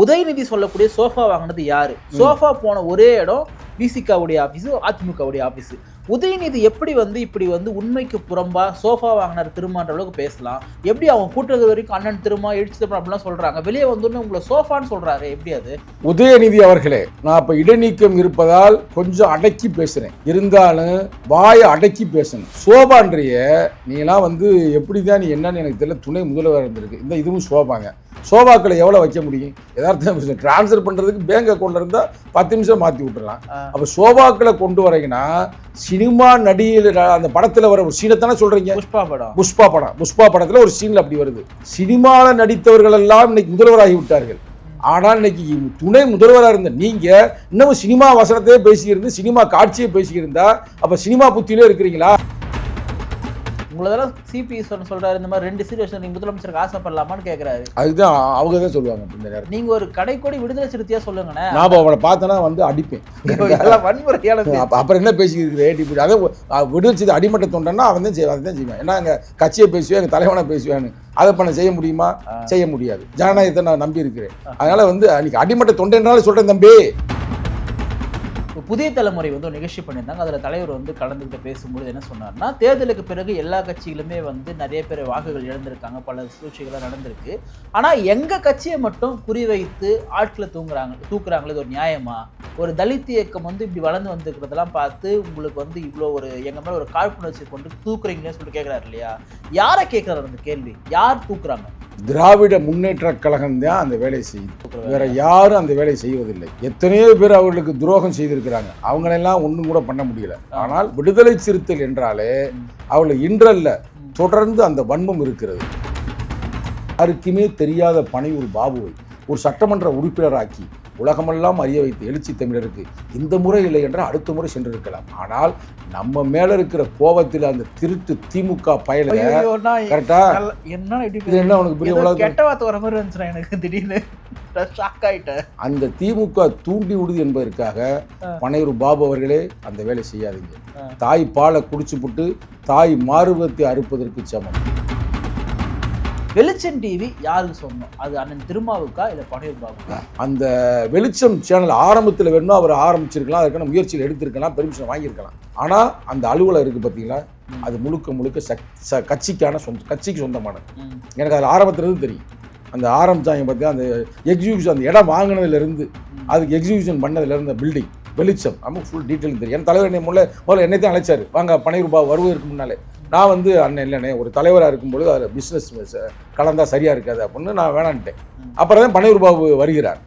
உதயநிதி சொல்லக்கூடிய சோஃபா வாங்கினது யாரு? சோஃபா போன ஒரே இடம் விசிகாவுடைய ஆபீஸ், அதிமுகவுடைய ஆபீஸ். உதயநிதி எப்படி இப்படி உண்மைக்கு புறம்பா சோஃபா வாங்கினார் திருமான்ற அளவுக்கு பேசலாம்? எப்படி அவங்க கூட்டுறது வரைக்கும் அண்ணன் திருமா எழுச்சி திருமா அப்படிலாம் சொல்றாங்க, வெளியே வந்தோன்னு உங்களை சோஃபான்னு சொல்றாரு, எப்படி அது? உதயநிதி அவர்களே, நான் இப்ப இடைநீக்கம் இருப்பதால் கொஞ்சம் அடக்கி பேசுறேன், இருந்தாலும் வாயை அடக்கி பேசணும். சோபான்றிய நீலாம் எப்படிதான் நீ என்னன்னு எனக்கு தெரியல, துணை முதல்வர் இருந்திருக்கு, இந்த இதுவும் சோபாங்க. சோபாக்களை எவ்வளோ வைக்க முடியும்? எதார்த்தம் டிரான்ஸ்ஃபர் பண்ணுறதுக்கு பேங்க் அக்கௌண்ட்டில் இருந்தால் 10 நிமிஷம் மாற்றி விட்டுறலாம். அப்போ சோபாக்களை கொண்டு வரீங்கன்னா சினிமா நடிகையில் அந்த படத்தில் வர ஒரு சீனை தானே சொல்கிறீங்க? புஷ்பா படத்தில் ஒரு சீனில் அப்படி வருது. சினிமாவில் நடித்தவர்கள் எல்லாம் இன்னைக்கு முதல்வராகி விட்டார்கள். ஆனால் இன்னைக்கு துணை முதல்வராக இருந்த நீங்கள் இன்னமும் சினிமா வசனத்தையே பேசியிருந்து சினிமா காட்சியை பேசியிருந்தா அப்போ சினிமா புத்தியிலே இருக்கிறீங்களா? உங்களதெல்லாம் சிபி சொல்றாரு, இந்த மாதிரி 2 சீரியஸ் நீங்க முதலமைச்சருக்கு ஆசைப்படலாமான்னு கேட்கறாரு. அதுதான் அவங்க தான் சொல்லுவாங்க. இந்த நேரம் நீங்க ஒரு கடைக்கோடி விடுதலை சிறுத்தையா சொல்லுங்கண்ணே. நான் அவளை பார்த்தேன்னா அடிப்பேன். அப்புறம் என்ன பேசிக்கிறேன்? அதை விடுதலை செய்து அடிமட்ட தொண்டன்னா அவன் தான் செய்வான், அதை தான் செய்வேன். ஏன்னா எங்கள் கட்சியை பேசுவேன், எங்கள் தலைவனை பேசுவேன்னு. அதை பண்ண செய்ய முடியுமா? செய்ய முடியாது. ஜனநாயகத்தை நான் நம்பி இருக்கிறேன். அதனால அன்னைக்கு அடிமட்ட தொண்டனால சொல்றேன் தம்பி. புதிய தலைமுறை ஒரு நிகழ்ச்சி பண்ணியிருந்தாங்க. அதில் தலைவர் கலந்துக்கிட்டு பேசும்போது என்ன சொன்னார்னா, தேர்தலுக்கு பிறகு எல்லா கட்சிகளுமே நிறைய பேர் வாக்குகள் இழந்திருக்காங்க, பல சூழ்ச்சிகளாக நடந்திருக்கு. ஆனால் எங்கள் கட்சியை மட்டும் குறிவைத்து ஆட்களை தூக்குறாங்களே, இது ஒரு நியாயமா? ஒரு தலித் இயக்கம் இப்படி வளர்ந்து வந்துருக்கிறதெல்லாம் பார்த்து உங்களுக்கு இவ்வளோ எங்கள் மேலே ஒரு காழ்ப்புணர்ச்சி கொண்டு தூக்குறீங்களேன்னு சொல்லிட்டு கேட்குறாரு இல்லையா? யாரை கேட்குறாரு அந்த கேள்வி? யார் தூக்குறாங்க? திராவிட முன்னேற்ற கழகம் தான் அந்த வேலையை செய்யுது, வேற யாரும் அந்த வேலையை செய்வதில்லை. எத்தனையோ பேர் அவர்களுக்கு துரோகம் செய்திருக்கிறாங்க, அவங்களெல்லாம் ஒன்றும் கூட பண்ண முடியல. ஆனால் விடுதலை சிறுத்தைகள் என்றாலே அவளுக்கு இன்றல்ல தொடர்ந்து அந்த வன்மம் இருக்கிறது. யாருக்குமே தெரியாத பனையூர் பாபுவை ஒரு சட்டமன்ற உறுப்பினராக்கி உலகமெல்லாம் அறிய வைத்து எழுச்சி தமிழருக்கு இந்த முறை இல்லை என்றால் அடுத்த முறை சென்றிருக்கலாம். ஆனால் நம்ம மேல இருக்கிற கோபத்தில் அந்த திருட்டு திமுக பயல கரெக்டா என்ன உனக்கு பெரிய கெட்ட வார்த்தை வர மாதிரி இருந்துச்சு எனக்கு, திடீர்னு ஷாக் ஆயிட்டேன். அந்த திமுக தூண்டி விடுது என்பதற்காக பனையூர் பாபு அவர்களே அந்த வேலை செய்யாதீங்க. தாய் பாலை குடிச்சுப்புட்டு தாய் மாறுபத்தை அறுப்பதற்கு சமம். வெளிச்சம் டிவி யாருக்கு சொன்னோம்? அது அண்ணன் திருமாவுக்கா இல்லை பனையூர் பாபுக்கா? அந்த வெளிச்சம் சேனல் ஆரம்பத்தில் வேணும்னா அவர் ஆரம்பிச்சிருக்கலாம், அதுக்கான முயற்சியில் எடுத்திருக்கலாம், பெர்மிஷன் வாங்கியிருக்கலாம். ஆனால் அந்த அலுவலகம் இருக்குது பார்த்தீங்களா, அது முழுக்க கட்சிக்கு சொந்தமானது. எனக்கு அதில் ஆரம்பத்துலேருந்து தெரியும். அந்த ஆரம்பித்தாங்க பார்த்தீங்கன்னா அந்த எக்ஸிக்யூஷன், அந்த இடம் வாங்கினதுலேருந்து அதுக்கு எக்ஸிக்யூஷன் பண்ணதுலேருந்து பில்டிங் வெளிச்சம் நமக்கு ஃபுல் டீட்டெயில் தெரியும். என் தலைவர் முதல்ல என்னை தான் அழைச்சார், வாங்க பனையூர் பாபு வருவதற்கு முன்னாலே. நான் அண்ணன் இல்லைண்ணே, ஒரு தலைவராக இருக்கும்பொழுது அதில் பிஸ்னஸ் கலந்தால் சரியாக இருக்காது அப்படின்னு நான் வேணான்ட்டேன். அப்புறம் தான் பனையூர் பாபு வருகிறார்.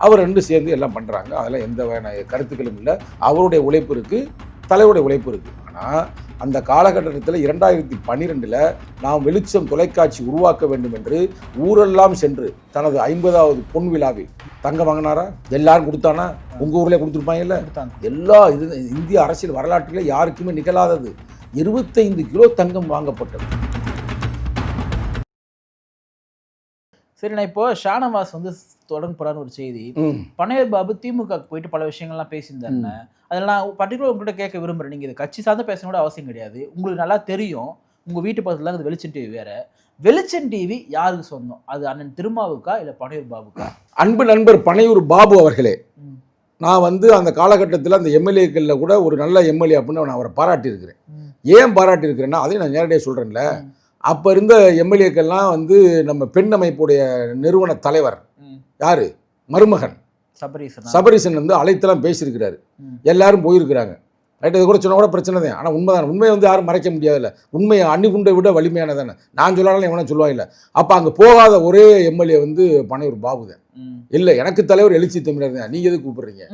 அவர் 2 சேர்ந்து எல்லாம் பண்ணுறாங்க. அதெல்லாம் எந்த கருத்துக்களும் இல்லை. அவருடைய உழைப்பு இருக்குது, தலைவருடைய உழைப்பு இருக்குது. ஆனால் அந்த காலகட்டத்தில் 2012 நாம் வெளிச்சம் தொலைக்காட்சி உருவாக்க வேண்டும் என்று ஊரெல்லாம் சென்று தனது 50வது பொன் விழாவில் தங்கம் வாங்கினாரா? எல்லாரும் கொடுத்தானா? உங்கள் ஊர்லேயே கொடுத்துருப்பாங்கல்ல. எல்லா இந்திய அரசியல் வரலாற்றிலே யாருக்குமே நிகழாதது 25 கிலோ தங்கம் வாங்கப்பட்டது. சரி, நான் இப்போ ஷானவாஸ் தொடங்க போறான்னு ஒரு செய்தி. பனையூர் பாபு திமுக போயிட்டு பல விஷயங்கள்லாம் பேசியிருந்தாங்க. அதில் நான் பர்டிகுலர் உங்கள்கிட்ட கேட்க விரும்புகிறேன். நீங்கள் இது கட்சி சார்ந்த பேசணும் அவசியம் கிடையாது, உங்களுக்கு நல்லா தெரியும். உங்கள் வீட்டு பக்கத்தில் அது வெளிச்சம் டிவி வேற. வெளிச்சம் டிவி யாருக்கு சொந்தம்? அது அண்ணன் திருமாவுக்கா இல்லை பனையூர் பாபுக்கா? அன்பு நண்பர் பனையூர் பாபு அவர்களே, நான் அந்த காலகட்டத்தில் அந்த எம்எல்ஏக்களில் கூட ஒரு நல்ல எம்எல்ஏ அப்படின்னு நான் அவரை பாராட்டியிருக்கிறேன். ஏன் பாராட்டியிருக்கிறேன்னா அதையும் நான் நேரடியாக சொல்கிறேன்ல. அப்போ இருந்த எம்எல்ஏக்கள்லாம் நம்ம பெண் அமைப்புடைய நிறுவன தலைவர் யார், மருமகன் சபரீசன் அழைத்தெல்லாம் பேசியிருக்கிறாரு. எல்லாரும் போயிருக்கிறாங்க. ரைட், இது கூட சொன்னால் கூட பிரச்சனை தான். ஆனால் உண்மைதான், உண்மையை யாரும் மறைக்க முடியாதுல்ல. உண்மையை அன்னிகுண்டை விட வலிமையானதானே. நான் சொல்லலாம் எவனா சொல்லுவாங்க இல்லை. அப்போ அங்கே போகாத ஒரே எம்எல்ஏ பனையூர் பாபு தான். இல்லை, எனக்கு தலைவர் எழுச்சி தமிழர் தான், நீங்கள் எதுக்கு கூப்பிடுறீங்க,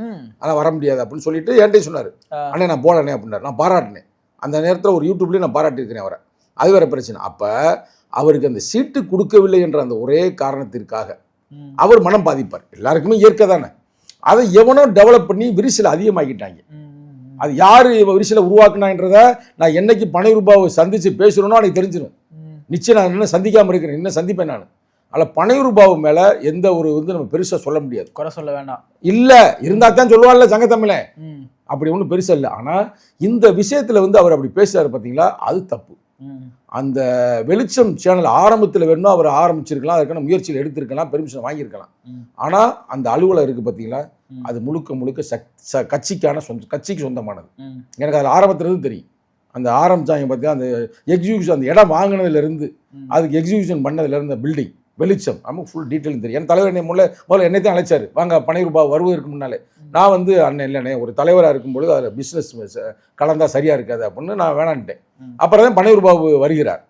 ஆனால் வர முடியாது அப்படின்னு சொல்லிட்டு என்கிட்ட சொன்னார். அண்ணே நான் போகலண்ணே அப்படின்னாரு. நான் பாராட்டினேன். அந்த நேரத்தில் ஒரு யூடியூப்லேயும் நான் பாராட்டியிருக்கிறேன் அவரை. அது வேறு பிரச்சனை. அப்போ அவருக்கு அந்த சீட்டு கொடுக்கவில்லை என்ற அந்த ஒரே காரணத்திற்காக அவர் மனம் பாதிப்பார். எல்லாருக்குமே இயற்கை தானே. அதை எவனோ டெவலப் பண்ணி விரிசலை அதிகமாக்கிட்டாங்க. அது யார் விரிசலை உருவாக்குனான்றத நான் என்னைக்கு பனையூர் பாபுவை சந்தித்து பேசுகிறேனோ எனக்கு தெரிஞ்சிடும். நிச்சயம் நான் இன்னும் சந்திக்காமல் இருக்கிறேன், இன்னும் சந்திப்பேன் நான். அதில் பனையூர் பாபு மேலே எந்த ஒரு நம்ம பெருசாக சொல்ல முடியாது, குறை சொல்ல வேண்டாம். இல்லை, இருந்தால் தான் சொல்லுவான்ல சங்கத்தமிழன், அப்படி ஒன்றும் பெருசாக இல்லை. ஆனால் இந்த விஷயத்தில் அவர் அப்படி பேசுகிறார் பார்த்தீங்களா, அது தப்பு. அந்த வெளிச்சம் சேனல் ஆரம்பத்தில் வேணும்னா அவர் ஆரம்பிச்சிருக்கலாம், அதுக்கான முயற்சியில் எடுத்திருக்கலாம், பெர்மிஷன் வாங்கியிருக்கலாம். ஆனால் அந்த அலுவலகம் இருக்குது பார்த்தீங்களா, அது முழுக்க முழுக்க கட்சிக்கு சொந்தமானது. எனக்கு அதில் ஆரம்பத்துலேருந்து தெரியும். அந்த ஆரம்பிச்சாங்க பார்த்தீங்கன்னா, அந்த எக்ஸிக்யூஷன், அந்த இடம் வாங்கினதுலேருந்து அதுக்கு எக்ஸிக்யூஷன் பண்ணதுலேருந்து பில்டிங் வெளிச்சம் நமக்கு ஃபுல் டீட்டெயிலும் தெரியும். என் தலைவர் என்னை முதல்ல என்னை தான் அழைச்சார், வாங்க பனையூர் பாபு வருவதற்கு முன்னாலே. நான் வந்து அண்ணன் இல்லைண்ணே, ஒரு தலைவராக இருக்கும்பொழுது அதில் பிஸ்னஸ் கலந்தால் சரியாக இருக்காது அப்படின்னு நான் வேணான்ட்டேன். அப்புறம் தான் பனையூர் பாபு வருகிறார்.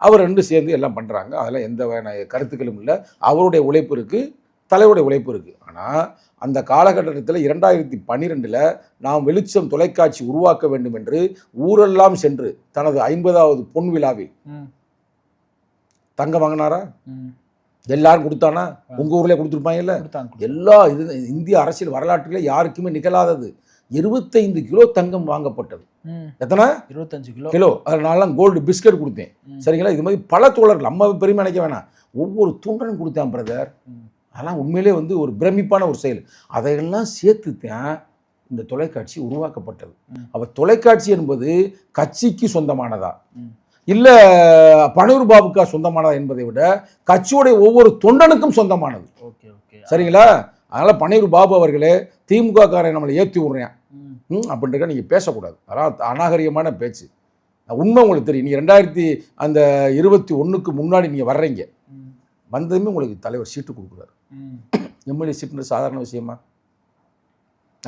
அவர் ரெண்டு சேர்ந்து எல்லாம் பண்ணுறாங்க. அதெல்லாம் எந்த வகையான கருத்துக்களும் இல்லை. அவருடைய உழைப்பு இருக்குது, தலைவருடைய உழைப்பு இருக்குது. ஆனால் அந்த காலகட்டத்தில் 2012 நாம் வெளிச்சம் தொலைக்காட்சி உருவாக்க வேண்டும் என்று ஊரெல்லாம் சென்று தனது 50வது பொன் விழாவில் தங்கம் வாங்கினாரா? எல்லாரும் கொடுத்தானா? உங்க ஊர்ல கொடுத்துருப்பாங்கல்ல. எல்லா இது இந்திய அரசியல் வரலாற்றிலே யாருக்குமே நிகழாதது. 25 கிலோ தங்கம் வாங்கப்பட்டது. எத்தனை? 25 கிலோ. அதனால கோல்டு பிஸ்கட் கொடுத்தேன். சரிங்களா? இது மாதிரி பல தோழர்கள், நம்ம பெருமை நினைக்க வேணாம், ஒவ்வொரு துண்டனும் கொடுத்தான் பிரதர். அதெல்லாம் உண்மையிலே வந்து ஒரு பிரமிப்பான ஒரு செயல். அதையெல்லாம் சேர்த்து தான் இந்த தொலைக்காட்சி உருவாக்கப்பட்டது. அப்ப தொலைக்காட்சி என்பது கட்சிக்கு சொந்தமானதா இல்லை பனையூர் பாபுக்கா சொந்தமானதா என்பதை விட கட்சியுடைய ஒவ்வொரு தொண்டனுக்கும் சொந்தமானது. சரிங்களா? அதனால் பனையூர் பாபு அவர்களே, திமுக காரன் நம்மளை ஏற்றி விட்றேன் அப்படின்றத நீங்கள் பேசக்கூடாது. அதனால் அநாகரிகமான பேச்சு. உண்மை உங்களுக்கு தெரியும். நீங்கள் 2021 முன்னாடி நீங்கள் வர்றீங்க, வந்ததுமே உங்களுக்கு தலைவர் சீட்டு கொடுக்குறாரு. எம்எல்ஏ சீட்டுன்றது சாதாரண விஷயமா?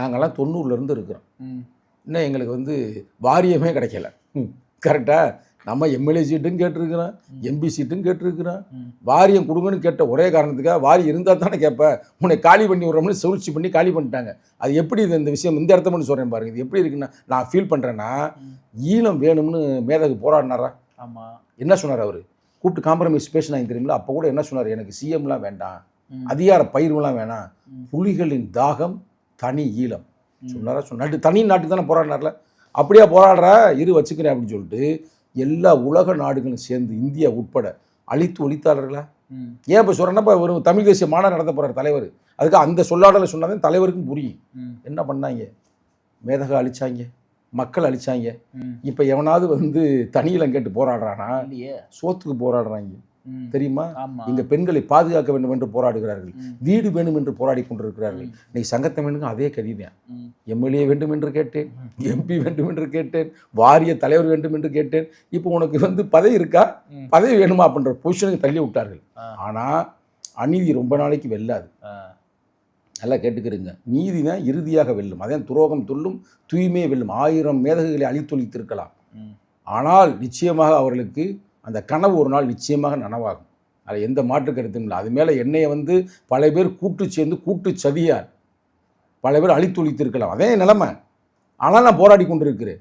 நாங்கள்லாம் 90லேருந்து இருக்கிறோம். இன்னும் எங்களுக்கு வந்து வாரியமே கிடைக்கல. கரெக்டாக? நம்ம எம்எல்ஏ சீட்டும் கேட்டிருக்கிறோம், எம்பி சீட்டும் கேட்டிருக்கிறோம். வாரியம் கொடுங்கன்னு கேட்ட ஒரே காரணத்துக்காக, வாரியம் இருந்தால் தானே கேட்பேன், உன்னை காலி பண்ணி விட்றோம்னு சூழ்ச்சி பண்ணி காலி பண்ணிட்டாங்க. அது எப்படி இந்த விஷயம் இந்த இடத்த மட்டும் சொல்கிறேன் பாருங்க. இது எப்படி இருக்குன்னா, நான் ஃபீல் பண்ணுறேன்னா, ஈழம் வேணும்னு மேதகு போராடினாரா? ஆமாம். என்ன சொன்னார் அவர்? கூப்பிட்டு காம்ப்ரமைஸ் பேசினாங்க தெரியுங்களா? அப்போ கூட என்ன சொன்னார்? எனக்கு சிஎம்லாம் வேண்டாம், அதிகார பயிர்லாம் வேணாம், புலிகளின் தாகம் தனி ஈழம் சொன்னாரா? சொன்னாட்டு தனி நாட்டுக்கு தானே போராடினார்ல. அப்படியே போராடுறா, இரு வச்சுக்கிறேன் அப்படின்னு சொல்லிட்டு எல்லா உலக நாடுகளும் சேர்ந்து இந்தியா உட்பட அழித்து ஒழித்தாளர்களா? ஏன் இப்போ சொல்கிறேன்னா, ஒரு தமிழ் தேசிய மாநாடு நடத்த போகிறார் தலைவர். அதுக்கு அந்த சொல்லாடலை சொன்னாதான் தலைவருக்கும் புரியும். என்ன பண்ணாங்க? மேதகா அழிச்சாங்க, மக்கள் அழிச்சாங்க. இப்போ எவனாவது வந்து தனியிலம் கேட்டு போராடுறானா? சோத்துக்கு போராடுறாங்க தெரியுமா? இங்க பெண்களை பாதுகாக்க வேண்டும் என்று போராடுகிறார்கள், வீடு வேணும் என்று போராடி கொண்டிருக்கிறார்கள். இன்னைக்கு சங்கத்தை வேணுங்க அதே கதிதான். எம்எல்ஏ வேண்டும் என்று கேட்டேன், எம்பி வேண்டும் என்று கேட்டேன், வாரிய தலைவர் வேண்டும் என்று கேட்டேன். இப்போ உனக்கு வந்து பதவி இருக்கா, பதவி வேணுமா அப்படின்ற பொசிஷனுக்கு தள்ளி விட்டார்கள். ஆனா அநீதி ரொம்ப நாளைக்கு வெல்லாது. நல்லா கேட்டுக்கிறீங்க, நீதி தான் இறுதியாக வெல்லும். அதே துரோகம் துள்ளும், தூய்மையை வெல்லும். 1000 மேதகுகளை அழித்தொழித்திருக்கலாம், ஆனால் நிச்சயமாக அவர்களுக்கு அந்த கனவு ஒரு நாள் நிச்சயமாக நனவாகும். அதில் எந்த மாற்று கருத்தும் இல்லை. அது மேலே என்னையை வந்து பல பேர் கூட்டு சேர்ந்து கூட்டு சதியார் பல பேர் அழித்தொழித்திருக்கலாம், அதே நிலைமை. ஆனால் நான் போராடி கொண்டிருக்கிறேன்.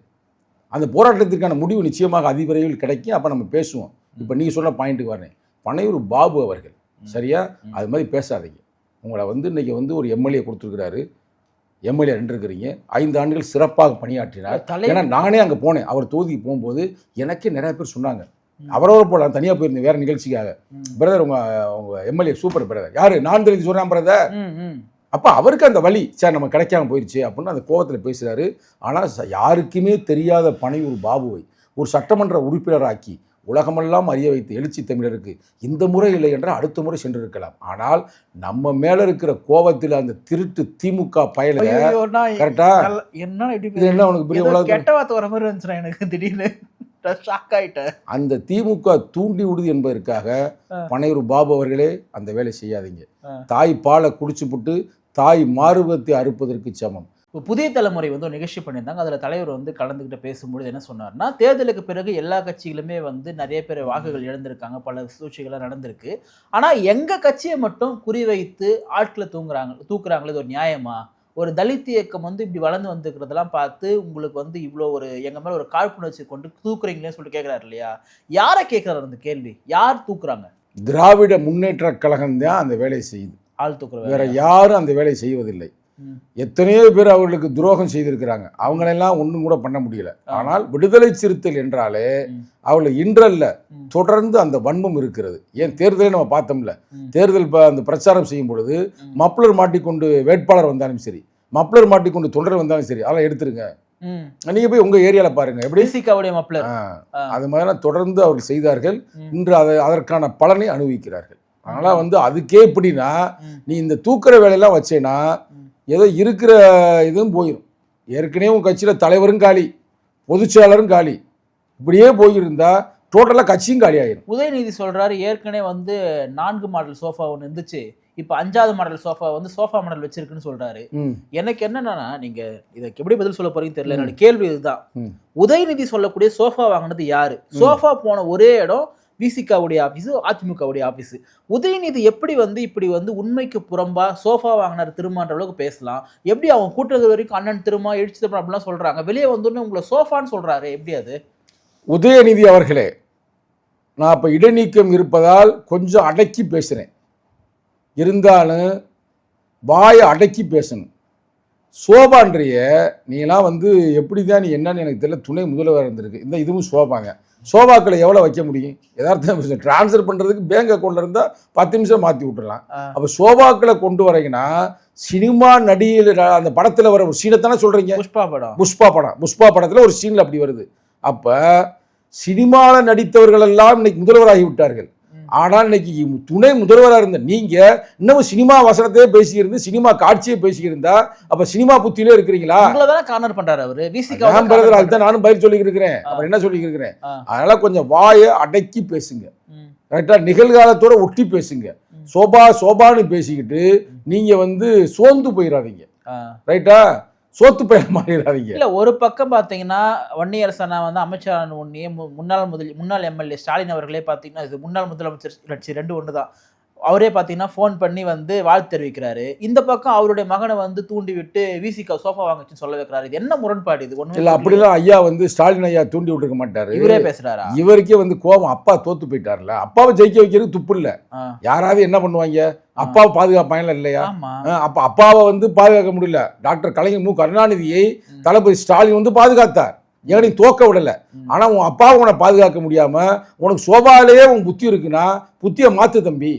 அந்த போராட்டத்திற்கான முடிவு நிச்சயமாக அதிவிரைவில் கிடைக்கும். அப்போ நம்ம பேசுவோம். இப்போ நீங்கள் சொன்ன பாயிண்ட்டுக்கு வரேன். பனையூர் பாபு அவர்கள் சரியா அது மாதிரி பேசாதீங்க. உங்களை வந்து இன்றைக்கி வந்து ஒரு எம்எல்ஏ கொடுத்துருக்கிறாரு, எம்எல்ஏ நின்றுருக்கிறீங்க, 5 ஆண்டுகள் சிறப்பாக பணியாற்றினார். ஏன்னா நானே அங்கே போனேன். அவர் தொகுதிக்கு போகும்போது எனக்கே நிறைய பேர் சொன்னாங்க, அவரோட போகலாம், தனியாக போயிருந்தேன் வேறு நிகழ்ச்சிக்காக. பிரதர் உங்கள் எம்எல்ஏ சூப்பர் பிரதர். யார்? நான் தெரிஞ்சு சொல்கிறேன் பிரதர். அப்போ அவருக்கு அந்த வழி சார் நம்ம கிடைக்காம போயிடுச்சு அப்படின்னு அந்த கோபத்தில் பேசுகிறாரு. ஆனால் யாருக்குமே தெரியாத பனையூர் பாபுவை ஒரு சட்டமன்ற உறுப்பினராக்கி உலகமெல்லாம் அறிய வைத்து எழுச்சி தமிழருக்கு இந்த முறை இல்லை என்றால் அடுத்த முறை சென்றிருக்கலாம். ஆனால் நம்ம மேலே இருக்கிற கோபத்தில் அந்த திருட்டு திமுக பயல கரெக்டா என்ன உனக்கு பெரிய கெட்ட வார்த்தை வர மாதிரி இருந்துச்சுன்னா எனக்கு திடீர்னு ஷாக் ஆயிட்டேன். அந்த திமுக தூண்டி விடுது என்பதற்காக பனையூர் பாபு அவர்களே அந்த வேலை செய்யாதீங்க. தாய் பாலை குடிச்சுப்புட்டு தாய் மார்பத்தை அறுப்பதற்கு சமம். இப்போ புதிய தலைமுறை வந்து ஒரு நிகழ்ச்சி பண்ணியிருந்தாங்க. அதில் தலைவர் வந்து கலந்துக்கிட்ட பேசும்பொழுது என்ன சொன்னார்னா, தேர்தலுக்கு பிறகு எல்லா கட்சிகளுமே வந்து நிறைய பேர் வாக்குகள் இழந்திருக்காங்க, பல சூழ்ச்சிகள்லாம் நடந்திருக்கு. ஆனால் எங்கள் கட்சியை மட்டும் குறிவைத்து ஆட்களை தூக்குறாங்களே, இது ஒரு நியாயமா? ஒரு தலித் இயக்கம் வந்து இப்படி வளர்ந்து வந்துக்கிறதெல்லாம் பார்த்து உங்களுக்கு வந்து இவ்வளோ ஒரு எங்கள் மேலே ஒரு காழ்ப்புணர்ச்சி கொண்டு தூக்குறீங்களேன்னு சொல்லிட்டு கேட்குறாரு இல்லையா? யாரை கேட்குறாரு அந்த கேள்வி? யார் தூக்குறாங்க? திராவிட முன்னேற்ற கழகம் தான் அந்த வேலையை செய்யுது. ஆள் தூக்குற வேற யாரும் அந்த வேலையை செய்வதில்லை. எத்தனையோ பேர் அவர்களுக்கு துரோகம் செய்திருக்கிறாங்க, அவங்களெல்லாம் ஒன்றும் கூட பண்ண முடியல. ஆனால் விடுதலை சிறுத்தைகள் என்றாலே அவளை இன்றல்ல தொடர்ந்து அந்த வன்மம் இருக்கிறது. ஏன் தேர்தலை நம்ம பார்த்தோம்ல, தேர்தல் அந்த பிரச்சாரம் செய்யும் பொழுது மப்ளர் மாட்டிக்கொண்டு வேட்பாளர் வந்தாலும் சரி, மப்ளர் மாட்டிக்கொண்டு தொண்டர் வந்தாலும் சரி, அதெல்லாம் எடுத்துருங்க. நீங்க போய் உங்க ஏரியால பாருங்க எப்படி விசிகாவுடைய மப்ளர். அது மாதிரி தொடர்ந்து அவர்கள் செய்தார்கள். இன்று அதற்கான பலனை அனுபவிக்கிறார்கள். அதனால வந்து அதுக்கே எப்படின்னா நீ இந்த தூக்குற வேலையெல்லாம் வச்சேன்னா ஏதோ இருக்கிற இதுவும் போயிடும். ஏற்கனவே உன் கட்சியில தலைவரும் காலி, பொதுச்செயலரும் காலி, இப்படியே போயிருந்தா டோட்டலா கட்சியும் காலி ஆயிடும். உதயநிதி சொல்றாரு ஏற்கனவே வந்து 4 மாடல் சோஃபா ஒன்று இருந்துச்சு, இப்போ 5வது மாடல் சோஃபா வந்து சோஃபா மாடல் வச்சிருக்குன்னு சொல்றாரு. எனக்கு என்னன்னா, நீங்க இதுக்கு எப்படி பதில் சொல்ல போறீங்கன்னு தெரியல. என்னோட கேள்வி இதுதான், உதயநிதி சொல்லக்கூடிய சோஃபா வாங்கினது யாரு? சோஃபா போன ஒரே இடம் விசிகாவுடைய ஆபீஸ், அதிமுகவுடைய ஆபீஸ். உதயநிதி எப்படி வந்து இப்படி வந்து உண்மைக்கு புறம்பா சோஃபா வாங்கினார் திருமான்ற அளவுக்கு பேசலாம்? எப்படி அவங்க கூட்டுறது வரைக்கும் அண்ணன் திருமா எழுச்சி திரும்ப அப்படிலாம் சொல்றாங்க, வெளியே வந்தோடனே உங்களை சோஃபான்னு சொல்றாரு, எப்படி அது? உதயநிதி அவர்களே, நான் இப்போ இடைநீக்கம் இருப்பதால் கொஞ்சம் அடக்கி பேசுகிறேன். இருந்தாலும் வாயை அடக்கி பேசணும். சோபான்றிய நீலாம் வந்து எப்படி தான் நீ என்னன்னு எனக்கு தெரியல, துணை முதல்வர் இருந்திருக்கு. இந்த இதுவும் சோபாங்க. சோபாக்களை எவ்வளோ வைக்க முடியும்? யதார்த்தம் டிரான்ஸ்ஃபர் பண்ணுறதுக்கு பேங்க் அக்கௌண்ட்டில் இருந்தால் 10 நிமிஷம் மாற்றி விட்டுடலாம். அப்போ சோபாக்களை கொண்டு வரீங்கன்னா சினிமா நடிகையில் அந்த படத்தில் வர ஒரு சீனை தானே சொல்கிறீங்க? புஷ்பா படத்தில் ஒரு சீனில் அப்படி வருது. அப்போ சினிமாவில் நடித்தவர்கள் எல்லாம் இன்னைக்கு முதல்வராகி விட்டார்கள். ஆனால் இன்னைக்கு துணை முதல்வராக இருந்த நீங்க இன்னமும் சினிமா வசனத்தையே பேசியிருந்து சினிமா காட்சியை பேசியிருந்தா அப்ப சினிமா புத்தியிலே இருக்கிறீங்களா? கார்னர் பண்றாரு அவரு. அதுதான் நானும் பதில் சொல்லி இருக்கிறேன். அப்புறம் என்ன சொல்லி இருக்கிறேன்? அதனால கொஞ்சம் வாயை அடக்கி பேசுங்க. ரைட்டா? நிகழ்காலத்தோட ஒட்டி பேசுங்க. சோபான்னு பேசிக்கிட்டு நீங்க வந்து சோர்ந்து போயிடாதீங்க. ரைட்டா? சோத்து பயிர மாறிடாதீங்க. இல்ல, ஒரு பக்கம் பாத்தீங்கன்னா வன்னியரசனா வந்து அமைச்சரான உடனே முன்னாள் எம்எல்ஏ ஸ்டாலின் அவர்களே பாத்தீங்கன்னா, இது முன்னாள் முதலமைச்சர் கட்சி 2 ஒன்று தான், அவரே பாத்தீங்கன்னா ஃபோன் பண்ணி வந்து வாழ்த்து தெரிவிக்கிறாரு. இந்த பக்கம் அவருடைய மகனை வந்து தூண்டி விட்டு விசிகா சோஃபா வாங்கச்சுன்னு சொல்ல வைக்கிறாரு. இது என்ன முரண்பாடு இது? ஒண்ணு இல்ல, அப்படிலாம் ஐயா வந்து ஸ்டாலின் ஐயா தூண்டி விட்டுருக்க மாட்டாரு. இவரே பேசுறாரா? இவருக்கே வந்து கோபம். அப்பா தோத்து போயிட்டார்ல, அப்பாவை ஜெயிக்க வைக்கிறது துப்பு இல்ல. யாராவது என்ன பண்ணுவாங்க? அப்பாவை பாதுகாப்பாங்க இல்லையா? அப்ப அப்பாவை வந்து பாதுகாக்க முடியல. டாக்டர் கலைஞர் மு கருணாநிதியை தளபதி ஸ்டாலின் வந்து பாதுகாத்தார். ஏன் நீ தோக்க விடல. ஆனா உன் அப்பாவை உன்னை பாதுகாக்க முடியாம உனக்கு சோபாலேயே உன் புத்தி இருக்குன்னா புத்தியை மாத்து தம்பி.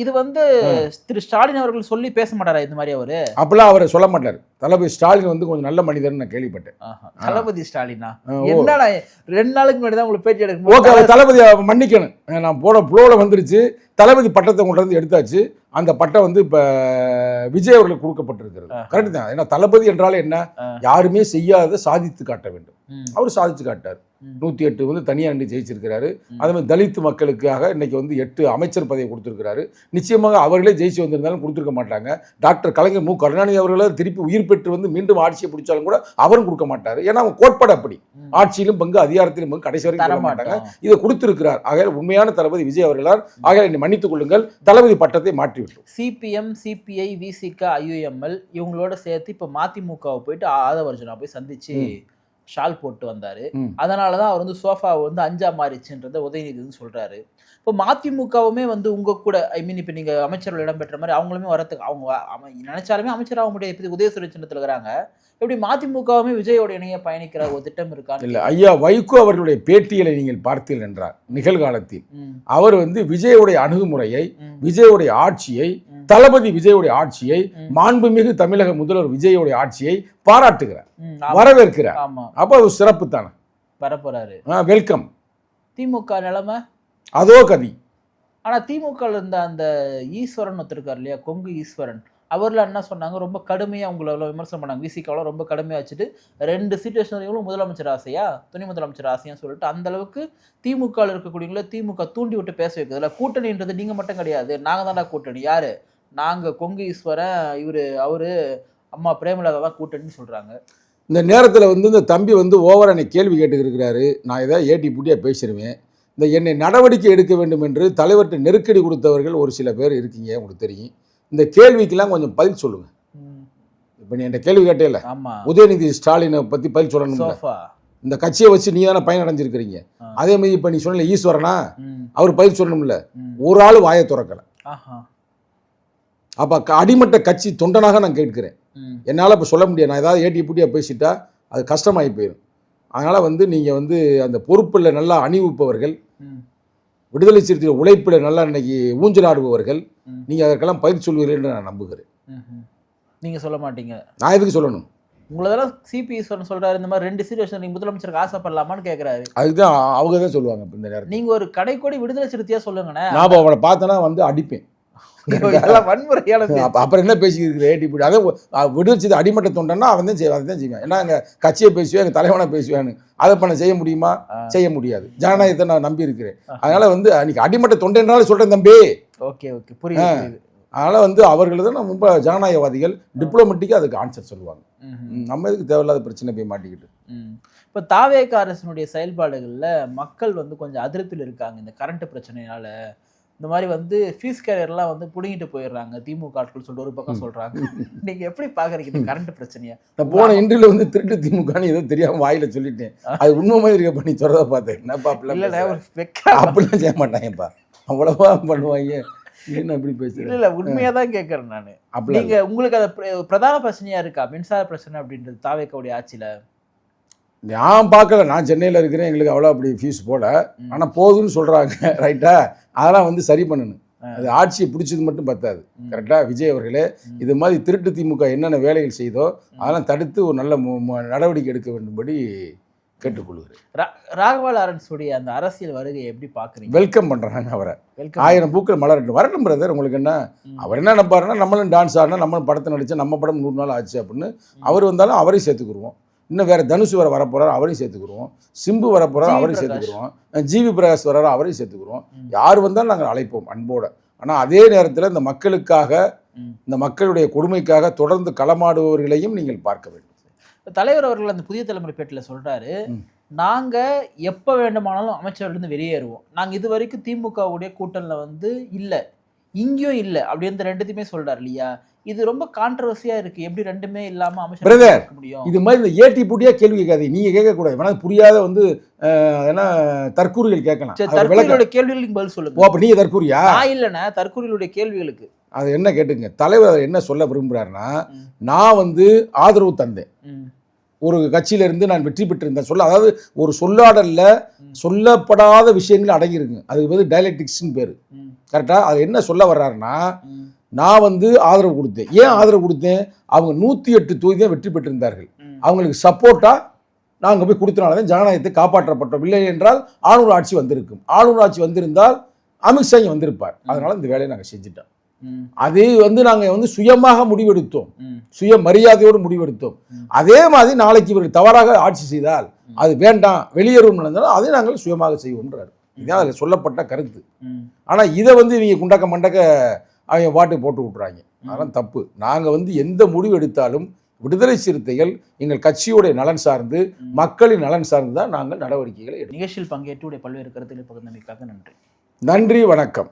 இது வந்து திரு ஸ்டாலின் அவர்கள் சொல்லி பேச மாட்டாரா இந்த மாதிரி? அவரு அப்பெல்லாம் அவரை சொல்ல மாட்டாரு. தளபதி ஸ்டாலின் வந்து கொஞ்சம் நல்ல மனிதர்னு நான் கேள்விப்பட்டேன். தளபதி ஸ்டாலினா என்னடா 2 நாளுக்கு முன்னாடி தான் உங்களுக்கு பேட்டி எடுக்கும். ஓகே, தளபதி மன்னிக்கணும், நான் போன ஃப்ளோவில் வந்துருச்சு. தளபதி பட்டத்தை கொண்டு வந்து எடுத்தாச்சு. அந்த பட்டம் வந்து இப்போ விஜய் அவர்களுக்கு கொடுக்கப்பட்டிருக்கிறது. கரெக்ட் தான். ஏன்னா தளபதி என்றாலே என்ன? யாருமே செய்யாத சாதித்து காட்ட வேண்டும். அவர் சாதிச்சு காட்டார். 108 வந்து தனியாக நின்று ஜெயிச்சிருக்கிறாரு. அதே மாதிரி தலித் மக்களுக்காக இன்னைக்கு வந்து 8 அமைச்சர் பதவி கொடுத்துருக்கிறாரு. நிச்சயமாக அவர்களே ஜெயிச்சு வந்திருந்தாலும் கொடுத்துருக்க மாட்டாங்க. டாக்டர் கலைஞர் மு கருணாநிதி அவர்களை திருப்பி உயிர் பெற்று வந்து மீண்டும் ஆட்சியை பிடிச்சாலும் கூட அவரும் கொடுக்க மாட்டார். ஏன்னா அவங்க கோட்பாடு அப்படி. ஆட்சியிலும் பங்கு, அதிகாரத்திலும் பங்கு, கடைசி வரைக்கும் தர மாட்டாங்க. இதை கொடுத்திருக்கிறார். ஆக உண்மையான தளபதி விஜய் அவர்களால் ஆக என்னை மன்னித்துக் கொள்ளுங்கள், தளபதி பட்டத்தை மாற்றிவிட்டோம். சிபிஎம், சிபிஐ, விசிகா, ஐயுஎம்எல் இவங்களோட சேர்த்து இப்போ மதிமுகவை போயிட்டு ஆதவர்ஜுனா போய் சந்திச்சு ஷால் போட்டு வந்தாரு. அதனாலதான் அவர் வந்து சோஃபா வந்து 5ஆ மாறிச்சுன்றத உதயநிதி வந்து சொல்றாரு. இப்போ மதிமுகவுமே வந்து உங்க கூட இப்ப நீங்க அமைச்சர்கள் இடம்பெற்ற மாதிரி அவங்களுமே வரத்துக்கு அவங்க நினைச்சாலுமே அமைச்சர் ஆக முடியாது. உதயசூரிய சின்னத்தில் இருக்கிறாங்க. எப்படி மதிமுகவுமே விஜயோட இணைய பயணிக்கிற ஒரு திட்டம் இருக்கா? இல்ல ஐயா, வைகோ அவர்களுடைய பேட்டிகளை நீங்கள் பார்த்தீர்கள் என்றார் நிகழ்காலத்தில் அவர் வந்து விஜயோடைய அணுகுமுறையை, விஜயோடைய ஆட்சியை, தளபதி விஜயோடைய ஆட்சியை, மாண்புமிகு தமிழக முதல்வர் விஜயோடைய ஆட்சியை பாராட்டுகிறார், வரவேற்கிறார். அப்ப அது சிறப்பு தானே. வரப்போறாரு, வெல்கம். திமுக நிலைமை அதோ கதி. ஆனா திமுக இருந்த அந்த ஈஸ்வரன் ஒருத்தருக்கார் இல்லையா, கொங்கு ஈஸ்வரன், அவர்ல என்ன சொன்னாங்க, ரொம்ப கடுமையாக உங்களை விமர்சனம் பண்ணாங்க. விசிகாவில் ரொம்ப கடுமையாக வச்சுட்டு 2 சீட்டு முதலமைச்சர் ஆசையா, துணை முதலமைச்சர் ஆசையான்னு சொல்லிட்டு அந்த அளவுக்கு திமுகவில் இருக்கக்கூடியவங்கள திமுக தூண்டி விட்டு பேச வைக்கிறதுல கூட்டணின்றது நீங்கள் மட்டும் கிடையாது, நாங்கள் தானே கூட்டணி. யாரு? நாங்கள் கொங்கு ஈஸ்வரன், அவரு அம்மா பிரேமலதா தான் கூட்டணின்னு சொல்கிறாங்க. இந்த நேரத்தில் வந்து இந்த தம்பி வந்து ஓவராக என்னை கேள்வி கேட்டுக்கிறாரு. நான் ஏதாவது ஏட்டி பூட்டியாக பேசிடுவேன். இந்த என்னை நடவடிக்கை எடுக்க வேண்டும் என்று தலைவர்கிட்ட நெருக்கடி கொடுத்தவர்கள் ஒரு சில பேர் இருக்கீங்க, உங்களுக்கு தெரியும். இந்த கேள்விக்கெல்லாம் கொஞ்சம் பதில் சொல்லுங்க. இப்போ நீ என் கேள்வி கேட்டே இல்லை, உதயநிதி ஸ்டாலினை பற்றி பதில் சொல்லணும். இந்த கட்சியை வச்சு நீ தானே பயன் அடைஞ்சிருக்கிறீங்க. அதே மாதிரி இப்போ நீ சொன்ன ஈஸ்வரனா, அவர் பதில் சொல்லணும்ல. ஒரு ஆள் வாயை திறக்கலை. அப்போ அடிமட்ட கட்சி தொண்டனாக நான் கேட்கிறேன். என்னால் இப்போ சொல்ல முடியாது. நான் ஏதாவது ஏட்டி பூட்டியாக பேசிட்டா அது கஷ்டமாகி போயிடும். அதனால் வந்து நீங்கள் வந்து அந்த பொறுப்பில் நல்லா அணிவிப்பவர்கள், விடுதலை சிறுத்தைகள் உழைப்பில் நல்லா இன்னைக்கு ஊஞ்சலாடுபவர்கள், நீங்கள் அதற்கெல்லாம் பதில் சொல்வீர்கள் என்று நான் நம்புகிறேன். நீங்கள் சொல்ல மாட்டீங்க. நான் எதுக்கு சொல்லணும்? உங்களதெல்லாம் சிபி சொல்றாரு இந்த மாதிரி 2 சீட் நீங்க முதலமைச்சருக்கு ஆசைப்படலாமான்னு கேக்குறாரு. அதுதான் அவங்க தான் சொல்லுவாங்க இப்ப இந்த நேரத்தில். நீங்க ஒரு கடைக்கோடி விடுதலை சிறுத்தையா சொல்லுங்கண்ணே. நான் அவனை பார்த்தேன்னா வந்து அடிப்பேன். இதெல்லாம் வன்முறையானது. அப்புறம் என்ன பேசிக்கிட்டு ஏடிபி அதை விடுதலை அடிமட்ட தொண்டன்னா அவன் தான் செய்வான், அதை தான் செய்வேன். ஏன்னா எங்கள் கட்சியை பேசுவேன், எங்கள் தலைவனை பேசுவேன்னு அதை பண்ண செய்ய முடியுமா? செய்ய முடியாது. ஜனநாயகத்தை நான் நம்பி இருக்கிறேன். அதனால வந்து அன்னைக்கு அடிமட்ட தொண்டைனாலும் சொல்றேன் தம்பி. ஓகே ஓகே புரியுது. அதனால வந்து அவர்கள் தான் ரொம்ப ஜனநாயகவாதிகள், டிப்ளமேட்டிக்காக அதுக்கு ஆன்சர் சொல்லுவாங்க. நம்ம இதுக்கு தேவையில்லாத பிரச்சனை போய் மாட்டிக்கிட்டு. இப்போ தாவேக அரசினுடைய செயல்பாடுகளில் மக்கள் வந்து கொஞ்சம் அதிருப்தியில் இருக்காங்க இந்த கரண்ட் பிரச்சனையால. இந்த மாதிரி வந்து ஃபீஸ் கேரியர்லாம் வந்து புடுங்கிட்டு போயிடுறாங்க திமுக ஆட்கள் சொல்லிட்டு ஒரு பக்கம் சொல்றாங்க. நீங்க எப்படி பாக்குறீங்க இந்த கரண்ட் பிரச்சனையை? நான் போன இன்டர்வியூல வந்து திருட்டு திமுகன்னு ஏதோ தெரியாம வாயில சொல்லிட்டேன். அது உண்மை மாதிரி இருக்க பண்ணி சொல்றத பார்த்தேன். என்னப்பா அப்படிலாம் செய்ய மாட்டாங்கப்பா, அவ்வளவா பண்ணுவாங்க. என்ன அப்படி பேசுறேன்? இல்ல உண்மையா தான் கேட்கறேன் நானு. நீங்க உங்களுக்கு அது பிரதான பிரச்சனையா இருக்கா மின்சார பிரச்சனை அப்படின்றது தாவேகவுடைய ஆட்சியில? நான் பார்க்கல, நான் சென்னையில் இருக்கிறேன், எங்களுக்கு அவ்வளோ அப்படி ஃபீஸ் போட. ஆனால் போதுன்னு சொல்கிறாங்க, ரைட்டா? அதெல்லாம் வந்து சரி பண்ணணும். அது ஆட்சியை பிடிச்சது மட்டும் பத்தாது, கரெக்டாக? விஜய் அவர்களே இது மாதிரி திருட்டு திமுக என்னென்ன வேலைகள் செய்தோ அதெல்லாம் தடுத்து ஒரு நல்ல நடவடிக்கை எடுக்க வேண்டும்படி கேட்டுக்கொள்கிறேன். ராகவா லாரன்ஸுடைய அந்த அரசியல் வருகையை எப்படி பார்க்குறீங்க? வெல்கம் பண்ணுறாங்க அவரை. 1000 பூக்கள் மலரட்டும், வரட்டும் பிரதர். உங்களுக்கு என்ன, அவர் என்ன நினைப்பாருன்னா நம்மளும் டான்ஸ் ஆடினா நம்மளும் படத்தை நடித்தா நம்ம படம் 100 நாள் ஆச்சு அப்படின்னு. அவர் வந்தாலும் அவரையும் சேர்த்துக்குருவோம். இன்னும் வேறு தனுஷ் வரப்போகிறார், அவரையும் சேர்த்துக்குருவோம். சிம்பு வரப்போகிறார், அவரையும் சேர்த்துக்குருவோம். ஜிவி பிரகாஷ் வர்றாரோ, அவரையும் சேர்த்துக்குருவோம். யார் வந்தாலும் நாங்கள் அழைப்போம் அன்போடு. ஆனால் அதே நேரத்தில் இந்த மக்களுக்காக, இந்த மக்களுடைய கொடுமைக்காக தொடர்ந்து களமாடுபவர்களையும் நீங்கள் பார்க்க வேண்டும். தலைவர் அவர்கள் அந்த புதிய தலைமுறை பேட்டில் சொல்கிறாரு, நாங்கள் எப்போ வேண்டுமானாலும் அமைச்சர்லேருந்து வெளியேறுவோம். நாங்கள் இது வரைக்கும் திமுகவுடைய கூட்டணியில் வந்து இல்லை, இங்கேயும் இல்லை அப்படி இந்த ரெண்டுத்தையுமே சொல்கிறார் இல்லையா? இது ரொம்ப கான்ட்ரவர்சியாக இருக்குது. எப்படி ரெண்டுமே இல்லாமல் அமைச்சர் இருக்க முடியும்? இது மாதிரி இந்த ஏட்டி பூட்டியா கேள்வி கேட்காது, நீங்கள் கேட்கக்கூடாது. வேணா புரியாத வந்து ஏன்னா தற்கூறிகள் கேட்கலாம். தற்கூரிகளுடைய கேள்விகளுக்கு பதில் சொல்லுங்க. ஓ அப்போ நீங்கள் தற்கூரியா? நான் இல்லைண்ணா, தற்கூரிகளுடைய கேள்விகளுக்கு அது என்ன கேட்டுங்க. தலைவர் என்ன சொல்ல விரும்புகிறாருன்னா, நான் வந்து ஆதரவு தந்தேன் ஒரு கட்சியிலிருந்து, நான் வெற்றி பெற்றிருந்தேன் சொல்ல. அதாவது ஒரு சொல்லாடலில் சொல்லப்படாத விஷயங்கள் அடங்கியிருக்கு. அதுக்கு வந்து டைலக்டிக்ஸ்ன்னு பேர், கரெக்டாக? அது என்ன சொல்ல வர்றாருன்னா, நான் வந்து ஆதரவு கொடுத்தேன். ஏன் ஆதரவு கொடுத்தேன்? அவங்க 108 தொகுதி தான் வெற்றி பெற்றிருந்தார்கள். அவங்களுக்கு சப்போர்ட்டாக நாங்கள் போய் கொடுத்தனால தான் ஜனநாயகத்தை காப்பாற்றப்பட்டோம். இல்லை என்றால் ஆளுநர் ஆட்சி வந்திருக்கும். ஆளுநர் ஆட்சி வந்திருந்தால் அமித்ஷா இங்கே வந்திருப்பார். அதனால இந்த வேலையை நாங்கள் செஞ்சுட்டோம். அது வந்து நாங்கள் வந்து சுயமாக முடிவெடுத்தோம், சுய மரியாதையோடு முடிவெடுத்தோம். அதே மாதிரி நாளைக்கு இவர்கள் தவறாக ஆட்சி செய்தால் அது வேண்டாம், வெளியேறும் நடந்தாலும் அதை நாங்கள் சுயமாக செய்வோம்ன்றார். இதான் அதில் சொல்லப்பட்ட கருத்து. ஆனால் இதை வந்து இவங்க குண்டக்க மண்டக்க அவங்க பாட்டு போட்டு விட்றாங்க. அதெல்லாம் தப்பு. நாங்கள் வந்து எந்த முடிவு எடுத்தாலும் விடுதலை சிறுத்தைகள் எங்கள் கட்சியோடைய நலன் சார்ந்து, மக்களின் நலன் சார்ந்து தான் நாங்கள் நடவடிக்கைகளை எடுக்கிறோம். நிகழ்ச்சியில் பங்கேற்று பல்வேறு கருத்துக்களை பகிர்ந்தமைக்காக நன்றி. நன்றி, வணக்கம்.